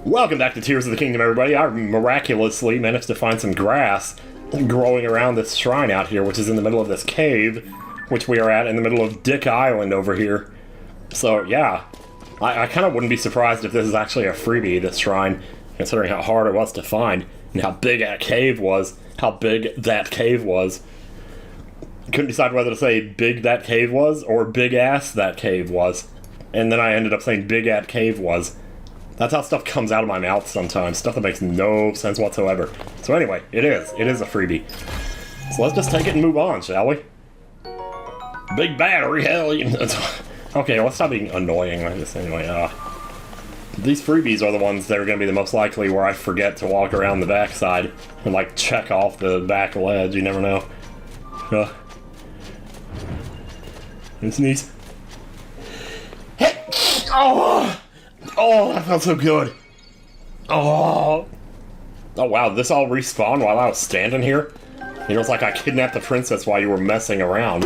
Welcome back to Tears of the Kingdom, everybody. I miraculously managed to find some grass growing around this shrine out here, which is in the middle of this cave, which we are at in the middle of Dick Island over here. So, yeah. I kind of wouldn't be surprised if this is actually a freebie, this shrine, considering how hard it was to find, and how big that cave was. Couldn't decide whether to say big that cave was, or big ass that cave was. And then I ended up saying big at cave was. That's how stuff comes out of my mouth sometimes. Stuff that makes no sense whatsoever. So anyway, it is a freebie. So let's just take it and move on, shall we? Big battery, hell yeah. Okay, let's stop being annoying like this anyway. These freebies are the ones that are going to be the most likely where I forget to walk around the backside and like check off the back ledge. You never know. Sneeze. Hey! Oh, that felt so good. Oh wow, this all respawned while I was standing here? You know, it's like I kidnapped the princess while you were messing around.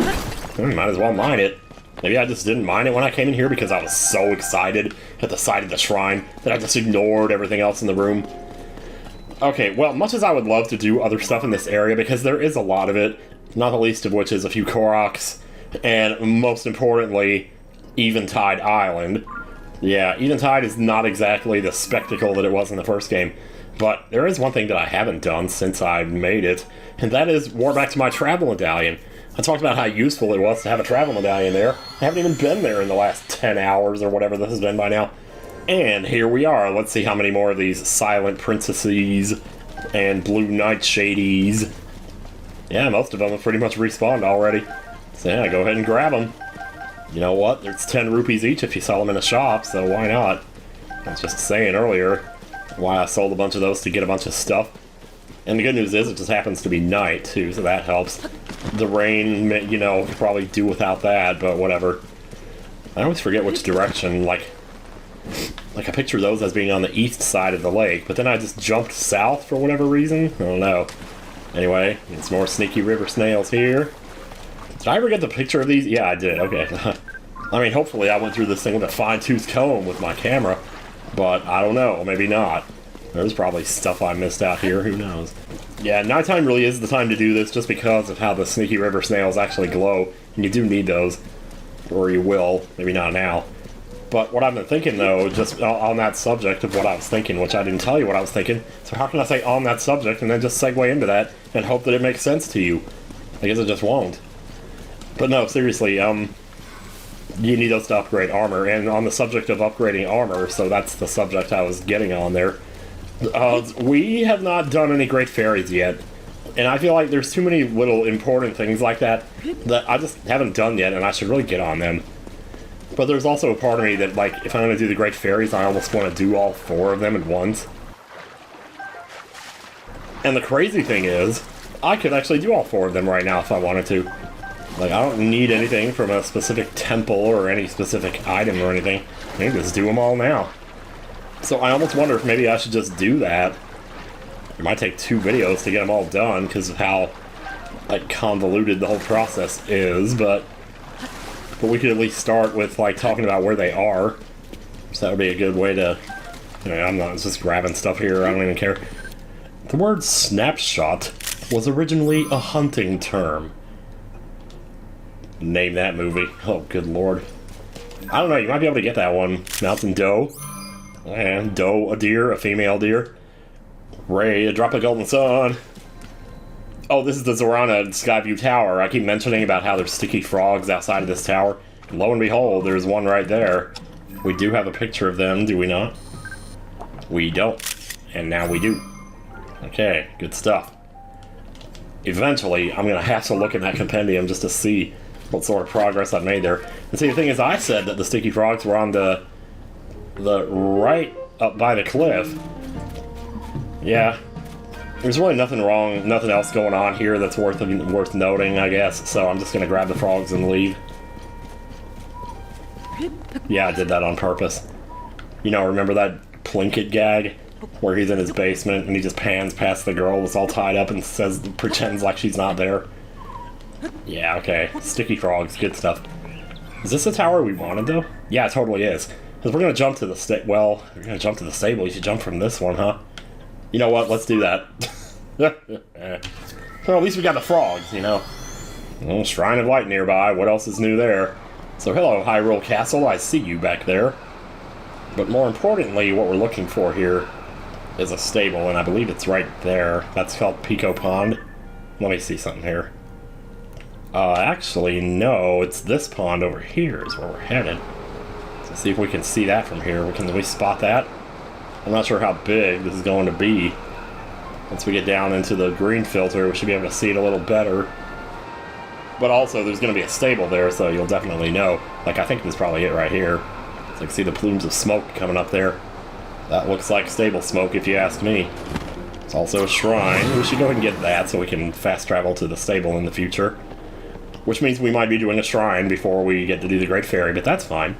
Might as well mine it. Maybe I just didn't mine it when I came in here because I was so excited at the sight of the shrine that I just ignored everything else in the room. Okay, well, much as I would love to do other stuff in this area, because there is a lot of it, not the least of which is a few Koroks, and most importantly, Eventide Island. Yeah, Eventide is not exactly the spectacle that it was in the first game, but there is one thing that I haven't done since I made it, and that is war back to my travel medallion. I talked about how useful it was to have a travel medallion there. I haven't even been there in the last 10 hours or whatever this has been by now. And here we are. Let's see how many more of these silent princesses and blue nightshadies. Yeah, most of them have pretty much respawned already. So yeah, go ahead and grab them. You know what? There's 10 rupees each if you sell them in a shop, so why not? I was just saying earlier why I sold a bunch of those to get a bunch of stuff. And the good news is it just happens to be night, too, so that helps. The rain, you know, could probably do without that, but whatever. I always forget which direction, like I picture those as being on the east side of the lake, but then I just jumped south for whatever reason. I don't know. Anyway, it's more sneaky river snails here. Did I ever get the picture of these? Yeah, I did. Okay. I mean, hopefully I went through this thing with a fine-tooth comb with my camera, but I don't know. Maybe not. There's probably stuff I missed out here. Who knows? Yeah, nighttime really is the time to do this just because of how the sneaky river snails actually glow, and you do need those. Or you will. Maybe not now. But what I've been thinking, though, just on that subject of what I was thinking, which I didn't tell you what I was thinking, so how can I say on that subject and then just segue into that and hope that it makes sense to you? I guess it just won't. But no, seriously, you need those to upgrade armor, and on the subject of upgrading armor, so that's the subject I was getting on there, we have not done any Great Fairies yet, and I feel like there's too many little important things like that I just haven't done yet, and I should really get on them. But there's also a part of me that, like, if I'm going to do the Great Fairies, I almost want to do all 4 of them at once. And the crazy thing is, I could actually do all 4 of them right now if I wanted to. Like, I don't need anything from a specific temple or any specific item or anything. I can just do them all now. So I almost wonder if maybe I should just do that. It might take 2 videos to get them all done because of how, like, convoluted the whole process is, but we could at least start with, like, talking about where they are. So that would be a good way to... You know, I'm not just grabbing stuff here, I don't even care. The word snapshot was originally a hunting term. Name that movie. Oh, good lord. I don't know, you might be able to get that one. Mountain doe. And doe, a deer, a female deer. Ray, a drop of golden sun. Oh, this is the Zorana Skyview Tower. I keep mentioning about how there's sticky frogs outside of this tower. Lo and behold, there's one right there. We do have a picture of them, do we not? We don't. And now we do. Okay, good stuff. Eventually, I'm going to have to look in that compendium just to see what sort of progress I've made there. And see, the thing is, I said that the sticky frogs were on the right up by the cliff. Yeah. There's really nothing wrong, nothing else going on here that's worth noting, I guess. So I'm just going to grab the frogs and leave. Yeah, I did that on purpose. You know, remember that Plinkett gag? Where he's in his basement and he just pans past the girl that's all tied up and pretends like she's not there. Yeah, okay. Sticky frogs, good stuff. Is this the tower we wanted, though? Yeah, it totally is. Because we're gonna jump to the well, we're gonna jump to the stable. You should jump from this one, huh? You know what? Let's do that. Well, at least we got the frogs, you know. Well, Shrine of Light nearby. What else is new there? So hello, Hyrule Castle. I see you back there. But more importantly, what we're looking for here is a stable, and I believe it's right there. That's called Pico Pond. Let me see something here. Actually, no, it's this pond over here is where we're headed. So see if we can see that from here. Can we spot that? I'm not sure how big this is going to be. Once we get down into the green filter, we should be able to see it a little better. But also, there's going to be a stable there, so you'll definitely know. Like, I think this is probably it right here. So you can see the plumes of smoke coming up there. That looks like stable smoke, if you ask me. It's also a shrine. We should go ahead and get that so we can fast travel to the stable in the future. Which means we might be doing a shrine before we get to do the Great Fairy, but that's fine.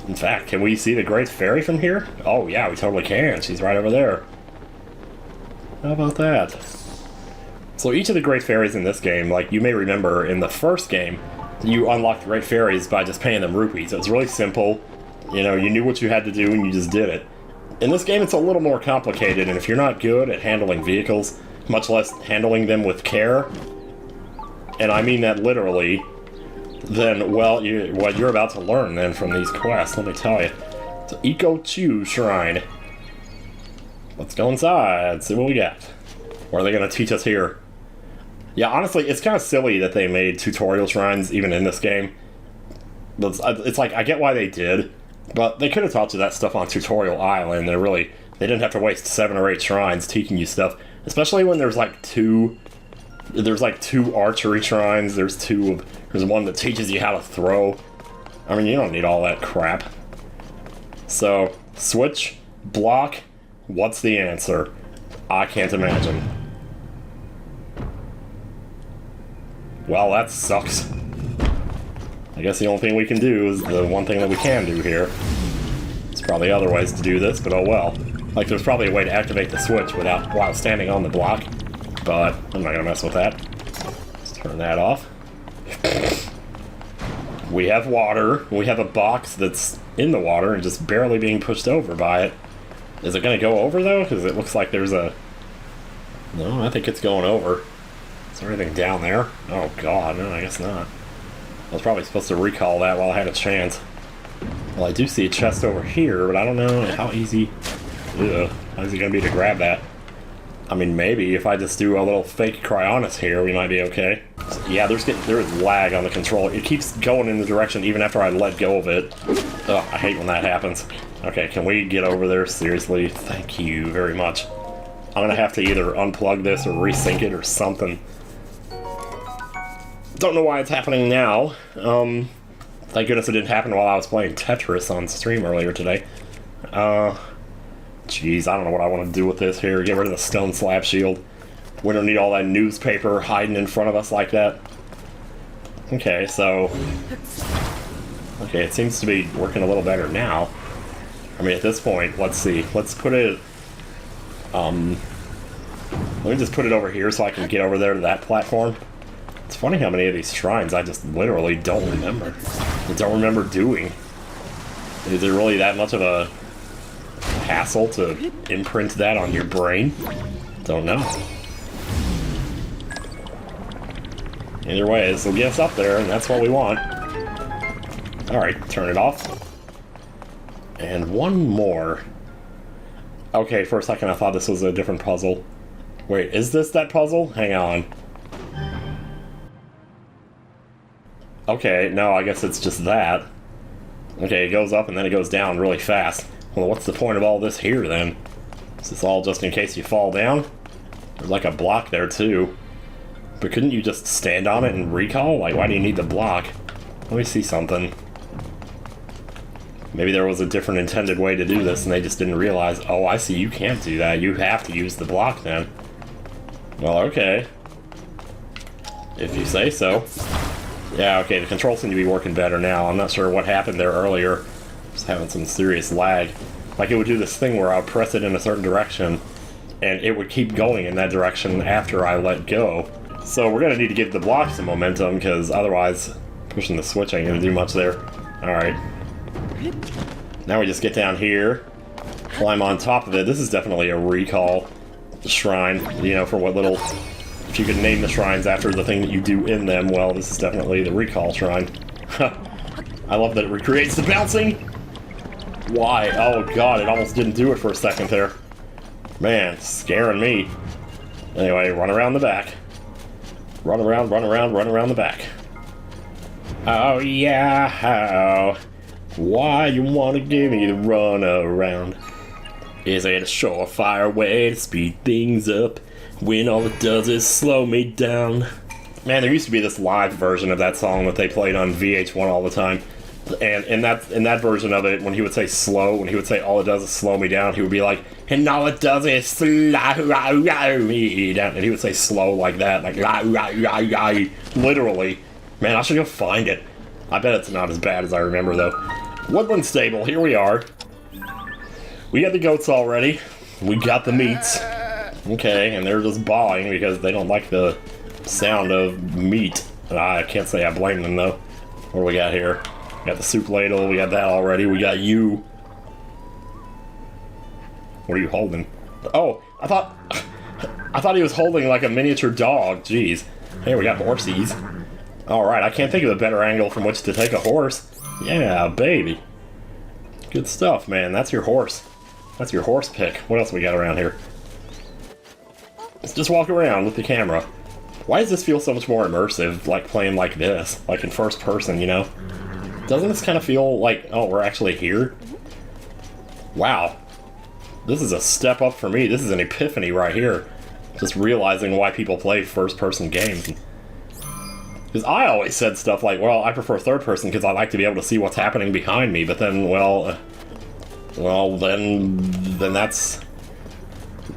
In fact, can we see the Great Fairy from here? Oh yeah, we totally can. She's right over there. How about that? So each of the Great Fairies in this game, like you may remember in the first game, you unlocked Great Fairies by just paying them rupees. It was really simple. You know, you knew what you had to do and you just did it. In this game, it's a little more complicated, and if you're not good at handling vehicles, much less handling them with care, and I mean that literally, then, well, what you're about to learn then from these quests, let me tell you. It's an Eco Chew Shrine. Let's go inside, see what we got. What are they going to teach us here? Yeah, honestly, it's kind of silly that they made tutorial shrines even in this game. It's like, I get why they did, but they could have taught you that stuff on Tutorial Island. They didn't have to waste 7 or 8 shrines teaching you stuff, especially when there's like two archery shrines. There's one that teaches you how to throw. I mean, you don't need all that crap. So, switch, block, what's the answer? I can't imagine. Well, that sucks. I guess the only thing we can do is the one thing that we can do here. There's probably other ways to do this, but oh well. Like, there's probably a way to activate the switch while standing on the block, but I'm not gonna mess with that. Let's turn that off. We have water. We have a box that's in the water and just barely being pushed over by it. Is it gonna go over, though? Because it looks like there's a... No, I think it's going over. Is there anything down there? Oh god, no, I guess not. I was probably supposed to recall that while I had a chance. Well, I do see a chest over here, but I don't know how easy... Ugh, how easy gonna be to grab that? I mean, maybe if I just do a little fake cryonis here, we might be okay. Yeah, there is lag on the controller. It keeps going in the direction even after I let go of it. Ugh, I hate when that happens. Okay, can we get over there? Seriously? Thank you very much. I'm gonna have to either unplug this or resync it or something. Don't know why it's happening now. Thank goodness it didn't happen while I was playing Tetris on stream earlier today. Jeez, I don't know what I want to do with this here. Get rid of the stone slab shield. We don't need all that newspaper hiding in front of us like that. Okay, so... Okay, it seems to be working a little better now. I mean, at this point, let's see. Let's put it... Let me just put it over here so I can get over there to that platform. It's funny how many of these shrines I just literally don't remember. I don't remember doing. Is it really that much of a hassle to imprint that on your brain? Don't know. Either way, this will get us up there, and that's what we want. Alright, turn it off. And one more. Okay, for a second I thought this was a different puzzle. Wait, is this that puzzle? Hang on. Okay, no, I guess it's just that. Okay, it goes up and then it goes down really fast. Well, what's the point of all this here, then? Is this all just in case you fall down? There's like a block there, too. But couldn't you just stand on it and recall? Like, why do you need the block? Let me see something. Maybe there was a different intended way to do this and they just didn't realize, oh, I see, you can't do that. You have to use the block, then. Well, okay. If you say so. Yeah, okay, the controls seem to be working better now. I'm not sure what happened there earlier. Just having some serious lag. Like, it would do this thing where I would press it in a certain direction, and it would keep going in that direction after I let go. So we're going to need to give the block some momentum, because otherwise, pushing the switch ain't going to do much there. Alright. Now we just get down here, climb on top of it. This is definitely a recall shrine, you know, for what little... If you could name the shrines after the thing that you do in them, well, this is definitely the recall shrine. I love that it recreates the bouncing! Why? Oh god, it almost didn't do it for a second there. Man, scaring me. Anyway, run around the back. Run around, run around, run around the back. Oh yeah, why you wanna give me the run around? Is it a surefire way to speed things up when all it does is slow me down? Man, there used to be this live version of that song that they played on VH1 all the time. And in that version of it, when he would say slow, when he would say all it does is slow me down, he would be like, and all it does is slow me down. And he would say slow like that, like literally. Man, I should go find it. I bet it's not as bad as I remember, though. Woodland stable, here we are. We got the goats already. We got the meats. Okay, and they're just bawling because they don't like the sound of meat. I can't say I blame them, though. What do we got here? We got the soup ladle, we got that already. We got you. What are you holding? Oh, I thought he was holding like a miniature dog. Jeez. Hey, we got horsies. Alright, I can't think of a better angle from which to take a horse. Yeah, baby. Good stuff, man. That's your horse. That's your horse pick. What else we got around here? Let's just walk around with the camera. Why does this feel so much more immersive, like playing like this? Like in first person, you know? Doesn't this kind of feel like, oh, we're actually here? Wow. This is a step up for me. This is an epiphany right here. Just realizing why people play first person games. Because I always said stuff like, well, I prefer third person because I like to be able to see what's happening behind me, but then, then that's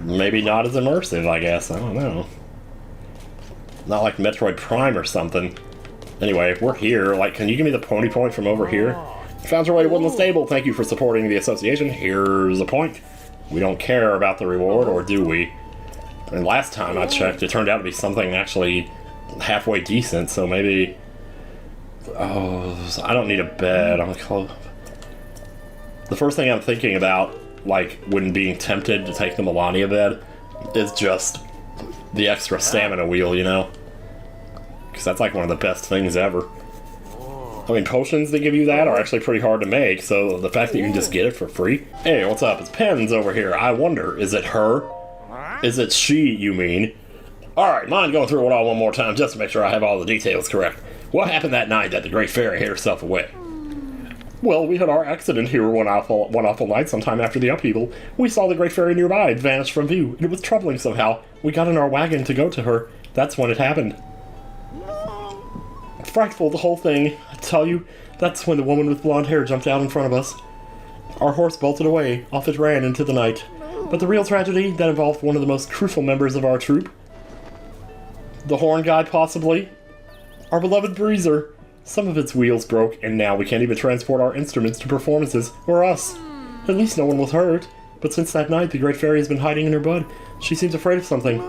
maybe not as immersive, I guess. I don't know. Not like Metroid Prime or something. Anyway, we're here. Like, can you give me the pony point from over here? Found your way to Woodland Stable. Thank you for supporting the association. Here's a point. We don't care about the reward, or do we? And last time I checked, it turned out to be something actually halfway decent, so maybe... Oh, I don't need a bed. I'm close. The first thing I'm thinking about, like, when being tempted to take the Melania bed, is just the extra stamina wheel, you know? Because that's like one of the best things ever. I mean, potions that give you that are actually pretty hard to make, so the fact that you can just get it for free... Hey, what's up? It's Pens over here. I wonder, is it her? Is it she, you mean? Alright, mind going through it all one more time just to make sure I have all the details correct. What happened that night that the Great Fairy hid herself away? Well, we had our accident here one awful night sometime after the upheaval. We saw the Great Fairy nearby vanish from view, and it was troubling somehow. We got in our wagon to go to her. That's when it happened. Frightful, the whole thing. I tell you, that's when the woman with blonde hair jumped out in front of us. Our horse bolted away. Off it ran into the night. But the real tragedy, that involved one of the most crucial members of our troop. The horn guy, possibly. Our beloved Breezer. Some of its wheels broke, and now we can't even transport our instruments to performances, or us. At least no one was hurt. But since that night, the Great Fairy has been hiding in her bud. She seems afraid of something.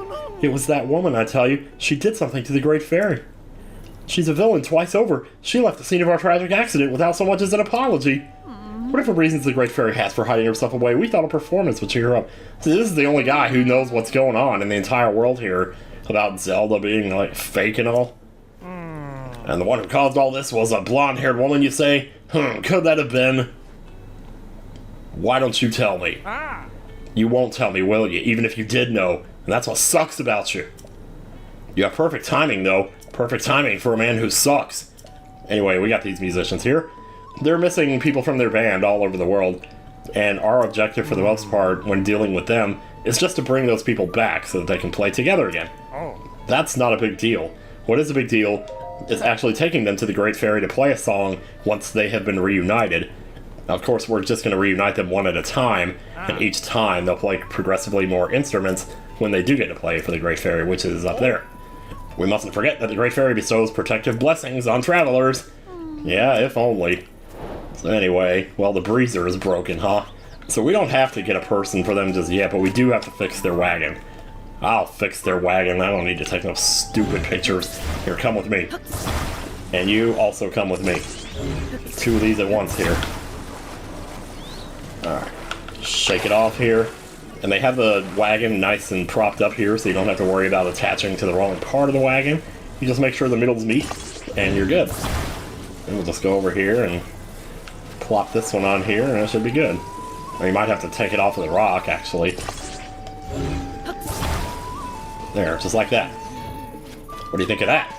It was that woman, I tell you. She did something to the Great Fairy. She's a villain twice over. She left the scene of our tragic accident without so much as an apology. Whatever reasons the Great Fairy has for hiding herself away, we thought a performance would cheer her up. So this is the only guy who knows what's going on in the entire world here about Zelda being, like, fake and all. And the one who caused all this was a blonde-haired woman, you say? Could that have been? Why don't you tell me? You won't tell me, will you? Even if you did know. And that's what sucks about you. You have perfect timing, though. Perfect timing for a man who sucks. Anyway, we got these musicians here. They're missing people from their band all over the world. And our objective, for the most part, when dealing with them, is just to bring those people back so that they can play together again. That's not a big deal. What is a big deal is actually taking them to the Great Fairy to play a song once they have been reunited. Now, of course, we're just going to reunite them one at a time, and each time they'll play progressively more instruments when they do get to play for the Great Fairy, which is up there. We mustn't forget that the Great Fairy bestows protective blessings on travelers. Yeah, if only. So anyway, well, the breezer is broken, huh? So we don't have to get a person for them just yet, but we do have to fix their wagon. I'll fix their wagon. I don't need to take no stupid pictures. Here, come with me. And you also come with me. Two of these at once here. Alright. Shake it off here. And they have the wagon nice and propped up here, so you don't have to worry about attaching to the wrong part of the wagon. You just make sure the middle's meat, and you're good. And we'll just go over here and plop this one on here, and it should be good. Or you might have to take it off of the rock, actually. There, just like that. What do you think of that?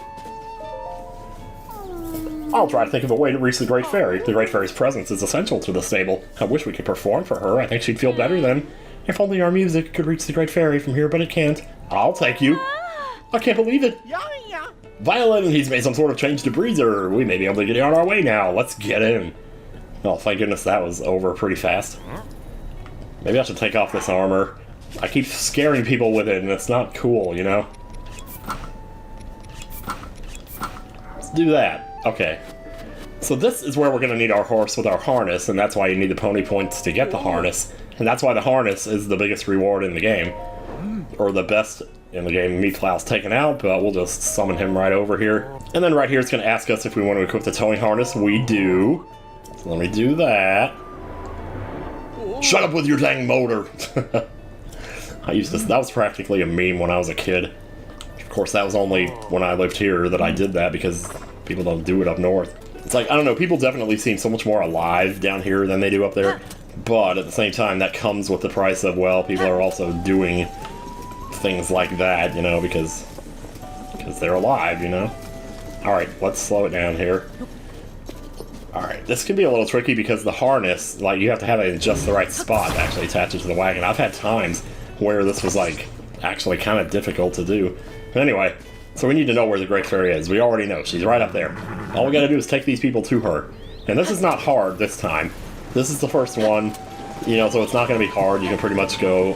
I'll try to think of a way to reach the Great Fairy. The Great Fairy's presence is essential to the stable. I wish we could perform for her. I think she'd feel better then. If only our music could reach the Great Fairy from here, but it can't. I'll take you. I can't believe it. Violin, he's made some sort of change to Breezer. We may be able to get on our way now. Let's get in. Oh, thank goodness that was over pretty fast. Maybe I should take off this armor. I keep scaring people with it, and it's not cool, you know? Let's do that. Okay. So this is where we're going to need our horse with our harness, and that's why you need the pony points to get the harness. And that's why the harness is the biggest reward in the game. Or the best in the game. Meatplow's taken out, but we'll just summon him right over here. And then right here it's going to ask us if we want to equip the towing harness. We do. So let me do that. Shut up with your dang motor! I used this. That was practically a meme when I was a kid. Of course, that was only when I lived here that I did that, because people don't do it up north. It's like, I don't know, people definitely seem so much more alive down here than they do up there. But at the same time, that comes with the price of, well, people are also doing things like that, you know, because they're alive, you know? Alright, let's slow it down here. Alright, this can be a little tricky because the harness, like, you have to have it in just the right spot to actually attach it to the wagon. I've had times where this was, like, actually kind of difficult to do. But anyway, so we need to know where the Great Fairy is. We already know. She's right up there. All we gotta do is take these people to her. And this is not hard this time. This is the first one, you know, so it's not gonna be hard. You can pretty much go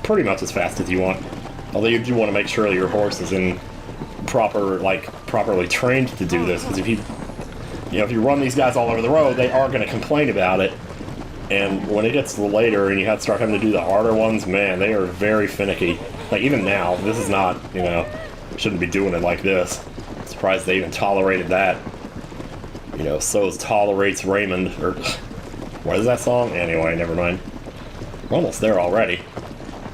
pretty much as fast as you want. Although you do want to make sure that your horse is in properly trained to do this, because if you run these guys all over the road, they are gonna complain about it. And when it gets later and you have to start having to do the harder ones, man, they are very finicky. Like, even now, this is not, you know, shouldn't be doing it like this. I'm surprised they even tolerated that. You know, so tolerates Raymond, or what is that song? Anyway, never mind. We're almost there already.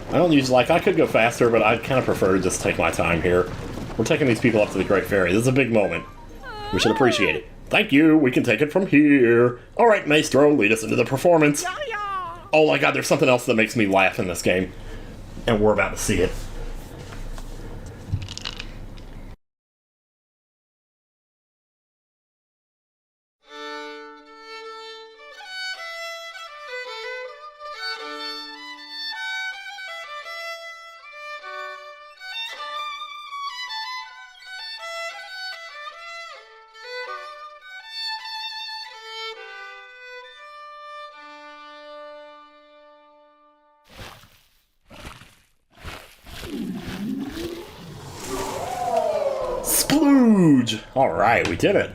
I don't usually, like, I could go faster, but I'd kind of prefer to just take my time here. We're taking these people up to the Great Fairy. This is a big moment. We should appreciate it. Thank you, we can take it from here. Alright, Maestro, lead us into the performance. Oh my god, there's something else that makes me laugh in this game. And we're about to see it. Splooge! Alright, we did it.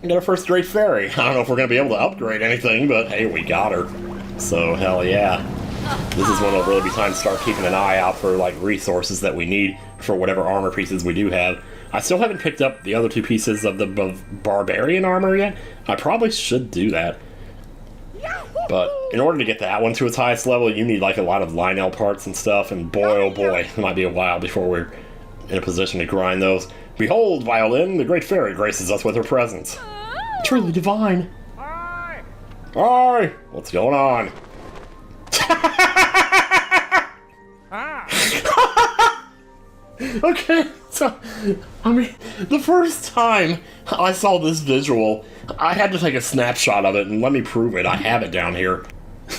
We got our first Great Fairy. I don't know if we're going to be able to upgrade anything, but hey, we got her. So, hell yeah. This is when it'll really be time to start keeping an eye out for, like, resources that we need for whatever armor pieces we do have. I still haven't picked up the other two pieces of the Barbarian armor yet. I probably should do that. But in order to get that one to its highest level, you need, like, a lot of Lionel parts and stuff, and boy, oh boy, it might be a while before we're in a position to grind those. Behold, Violin, the Great Fairy graces us with her presence. Truly divine. Hi! Hi! What's going on? Okay, so, I mean, the first time I saw this visual, I had to take a snapshot of it, and let me prove it. I have it down here.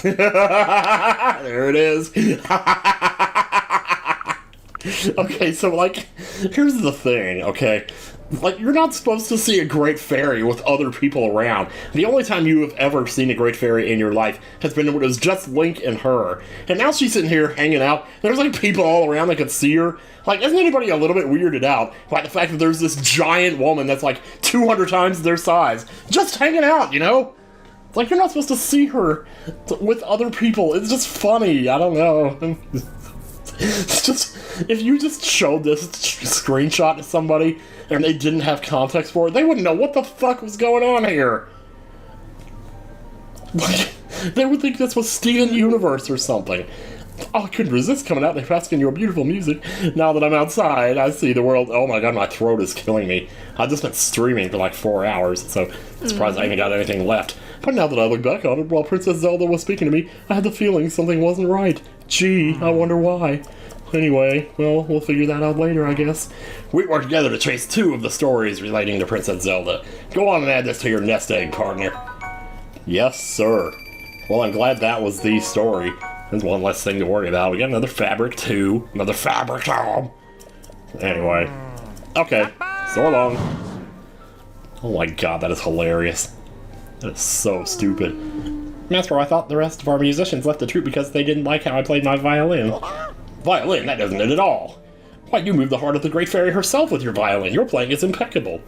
There it is. Okay, so, like, here's the thing, okay? Like, you're not supposed to see a Great Fairy with other people around. The only time you have ever seen a Great Fairy in your life has been when it was just Link and her. And now she's sitting here hanging out. There's, like, people all around that could see her. Like, isn't anybody a little bit weirded out by the fact that there's this giant woman that's, like, 200 times their size just hanging out, you know? It's like, you're not supposed to see her with other people. It's just funny. I don't know. It's just, if you just showed this screenshot to somebody and they didn't have context for it, they wouldn't know what the fuck was going on here. Like, They would think this was Steven Universe or something. Oh, I couldn't resist coming out and basking in your beautiful music. Now that I'm outside, I see the world. Oh my god, my throat is killing me. I've just been streaming for like 4 hours, so I'm surprised I even got anything left. But now that I look back on it, while Princess Zelda was speaking to me, I had the feeling something wasn't right. Gee, I wonder why. Anyway, well, we'll figure that out later, I guess. We worked together to trace 2 of the stories relating to Princess Zelda. Go on and add this to your nest egg, partner. Yes, sir. Well, I'm glad that was the story. There's one less thing to worry about. We got another fabric, too. Another fabric, Tom. Anyway. Okay. So long. Oh my god, that is hilarious. That is so stupid. Master, I thought the rest of our musicians left the troupe because they didn't like how I played my violin. Violin? That isn't it at all. Why, you moved the heart of the Great Fairy herself with your violin. Your playing is impeccable.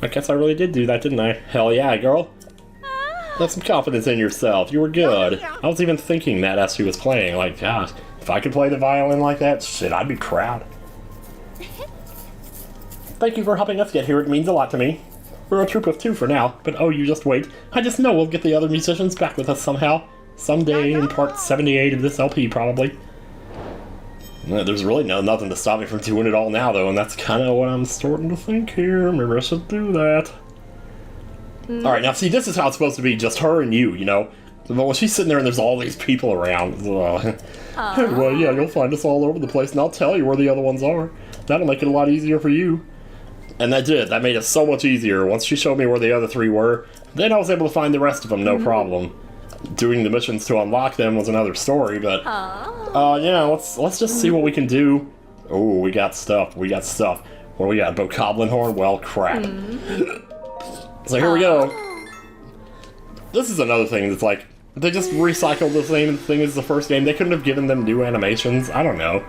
I guess I really did do that, didn't I? Hell yeah, girl. Have some confidence in yourself. You were good. I was even thinking that as she was playing. Like, gosh, if I could play the violin like that, shit, I'd be proud. Thank you for helping us get here. It means a lot to me. We're a troupe of 2 for now, but oh, you just wait. I just know we'll get the other musicians back with us somehow. Someday in part 78 of this LP, probably. There's really nothing to stop me from doing it all now, though, and that's kind of what I'm starting to think here. Maybe I should do that. Alright, now see, this is how it's supposed to be, just her and you know? But when she's sitting there and there's all these people around, well, yeah, you'll find us all over the place, and I'll tell you where the other ones are. That'll make it a lot easier for you. And that did. That made it so much easier. Once she showed me where the other 3 were, then I was able to find the rest of them, no problem. Doing the missions to unlock them was another story, but... yeah, let's just see what we can do. Oh, we got stuff. We got stuff. What do we got? Bokoblin horn? Well, crap. So here we go. This is another thing that's like, they just recycled the same thing as the first game. They couldn't have given them new animations. I don't know.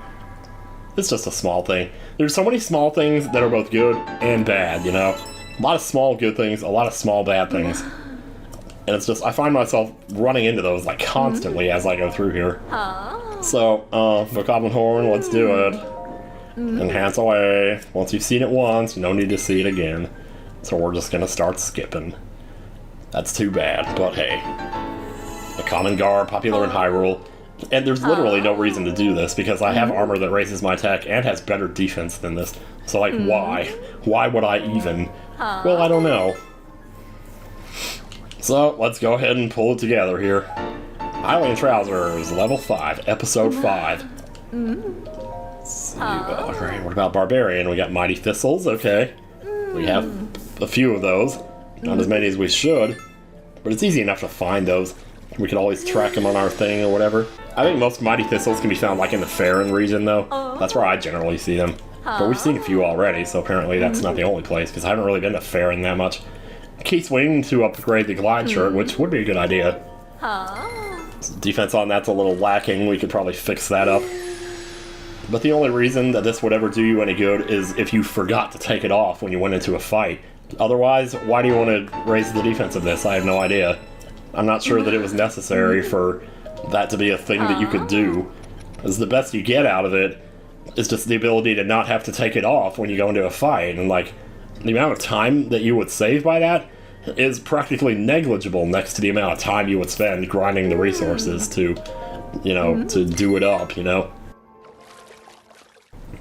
It's just a small thing. There's so many small things that are both good and bad, you know? A lot of small good things, a lot of small bad things. And it's just, I find myself running into those like constantly as I go through here. So, Bokoblin horn, let's do it. Enhance away. Once you've seen it once, no need to see it again. So we're just gonna start skipping. That's too bad, but hey. A common garb, popular in Hyrule. And there's literally no reason to do this, because I have armor that raises my attack and has better defense than this. So like, why? Why would I even? Well, I don't know. So, let's go ahead and pull it together here. Hylian Trousers, level 5, episode 5. Let's see, alright, what about Barbarian? We got Mighty Thistles, okay. We have a few of those. Not as many as we should, but it's easy enough to find those. We can always track them on our thing or whatever. I think most Mighty Thistles can be found like in the Farron region though. That's where I generally see them. But we've seen a few already, so apparently that's not the only place, because I haven't really been to Farron that much. Keith's wing to upgrade the glide shirt, which would be a good idea. Defense on that's a little lacking, we could probably fix that up. But the only reason that this would ever do you any good is if you forgot to take it off when you went into a fight. Otherwise, why do you want to raise the defense of this? I have no idea. I'm not sure that it was necessary for that to be a thing that you could do. Because the best you get out of it is just the ability to not have to take it off when you go into a fight. And like, the amount of time that you would save by that is practically negligible next to the amount of time you would spend grinding the resources to, you know, to do it up, you know?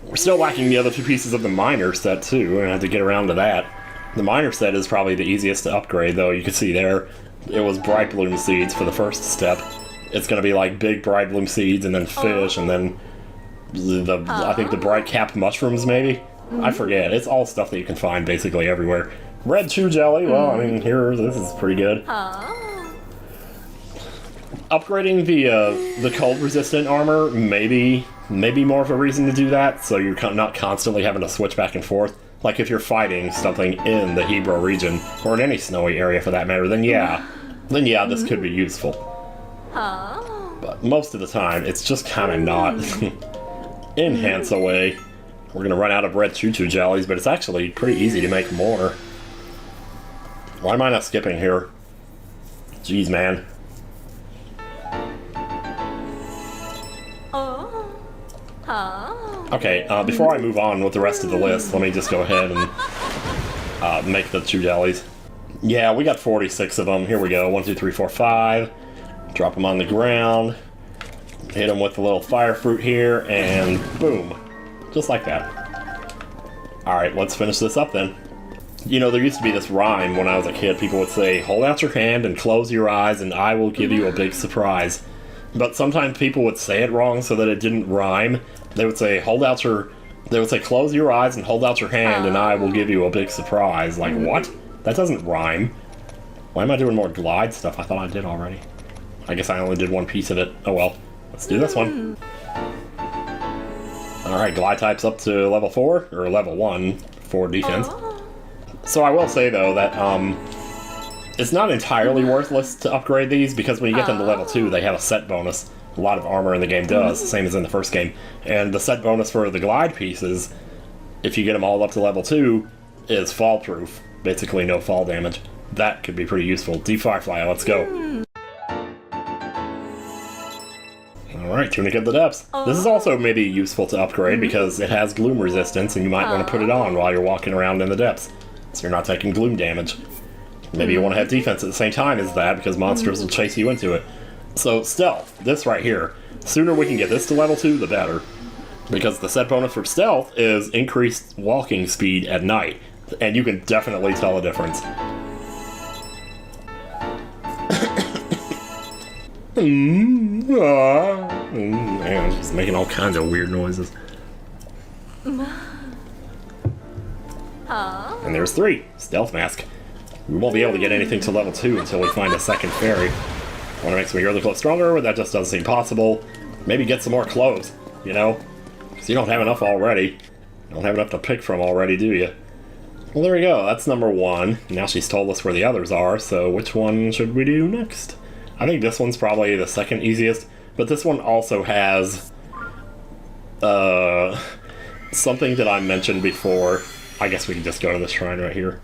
We're still lacking the other 2 pieces of the miner set too. We're gonna have to get around to that. The miner set is probably the easiest to upgrade though. You can see there, it was bright bloom seeds for the first step. It's gonna be like big bright bloom seeds and then fish and then I think the bright cap mushrooms maybe? I forget. It's all stuff that you can find basically everywhere. Red chew jelly, well, I mean, this is pretty good. Upgrading the cold resistant armor, maybe more of a reason to do that, so you're not constantly having to switch back and forth. Like if you're fighting something in the Hebro region, or in any snowy area for that matter, then yeah, this could be useful. But most of the time, it's just kind of not. Enhance away. We're gonna run out of red choo-choo jellies, but it's actually pretty easy to make more. Why am I not skipping here? Jeez, man. Okay, before I move on with the rest of the list, let me just go ahead and make the chew jellies. Yeah, we got 46 of them. Here we go. 1, 2, 3, 4, 5. Drop them on the ground. Hit them with the little fire fruit here, and boom. Just like that. Alright, let's finish this up then. You know, there used to be this rhyme when I was a kid. People would say, hold out your hand and close your eyes, and I will give you a big surprise. But sometimes people would say it wrong so that it didn't rhyme. They would say, They would say, close your eyes and hold out your hand, and I will give you a big surprise. Like, what? That doesn't rhyme. Why am I doing more glide stuff? I thought I did already. I guess I only did one piece of it. Oh well. Let's do this one. Alright, glide type's up to level 4, or level 1 for defense. So I will say, though, that it's not entirely worthless to upgrade these, because when you get them to level 2, they have a set bonus. A lot of armor in the game does, the same as in the first game. And the set bonus for the glide pieces, if you get them all up to level 2, is fall proof. Basically no fall damage. That could be pretty useful. D-Firefly, let's go. Alright, Tunic of the Depths. This is also maybe useful to upgrade because it has gloom resistance, and you might want to put it on while you're walking around in the depths, so you're not taking gloom damage. Maybe you want to have defense at the same time as that, because monsters will chase you into it. So, stealth, this right here. Sooner we can get this to level 2, the better. Because the set bonus for stealth is increased walking speed at night, and you can definitely tell a difference. Man, just making all kinds of weird noises. And there's 3. Stealth Mask. We won't be able to get anything to level 2 until we find a second fairy. Want to make some early clothes stronger, but that just doesn't seem possible. Maybe get some more clothes, you know? Because you don't have enough already. You don't have enough to pick from already, do you? Well, there we go. That's number 1. Now she's told us where the others are, so which one should we do next? I think this one's probably the second easiest, but this one also has something that I mentioned before. I guess we can just go to the shrine right here.